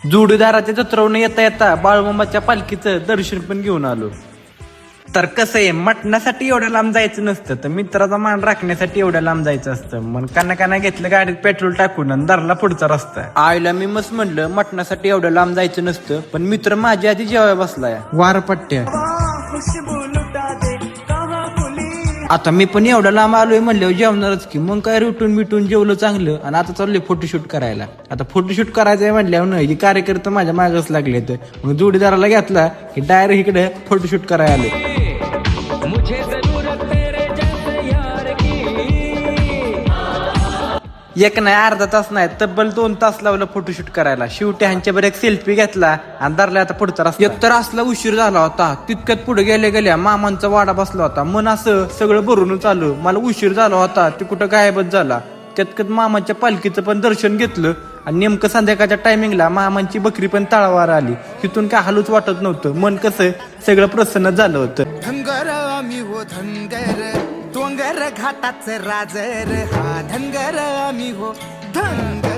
जोडीदाराच्या जत्रावरून येता येता बाळूमामाच्या पालखीचं दर्शन पण घेऊन आलो. तर कसं आहे, मटणासाठी एवढ्या लांब जायचं नसतं, तर मित्राचा मान राखण्यासाठी एवढ्या लांब जायचं असतं. मन काना घेतलं गाडीत पेट्रोल टाकून आणि धरला पुढचा रस्ता. आईला मी मस्त म्हणलं मटणासाठी एवढ्या लांब जायचं नसतं, पण मित्र माझ्या आधी जेवाय बसलाय वारपट्ट्या. आता मी पण एवढ्या लांब आलोय म्हणल्यावर जेवणारच की. मग काय रुटून मिटून जेवलं चांगलं आणि आता चाललोय फोटोशूट करायला. आता फोटोशूट करायचंय म्हणल्यावर नाही कार्यकर्ते माझ्या मागच लागले. तर मग जोडीदाराला घेतला की डायरेक्ट इकडे फोटोशूट करायला आले. एक नाही अर्धा तास नाही, तब्बल 2 तास लावलं फोटोशूट करायला. शेवटी ह्यांच्यावर एक सेल्फी घेतला आणि धरला आता पुढचा रस्ता. एकतर असला उशीर झाला होता, तितक्यात पुढे गेल्या मामांचा वाडा बसला होता. मन असं सगळं भरूनच आलं. मला उशीर झाला होता, ते कुठं गायबच झाला. त्यात मामाच्या पालखीचं पण दर्शन घेतलं आणि नेमकं संध्याकाळच्या टायमिंगला मामांची बकरी पण तळावर आली. तिथून काय हालूच वाटत नव्हतं. मन कसं सगळं प्रसन्न झालं होतं. धनगर आम्ही हो धनगर, डोंगर घाटाचं राजर, हा धनगर आम्ही हो धनगर.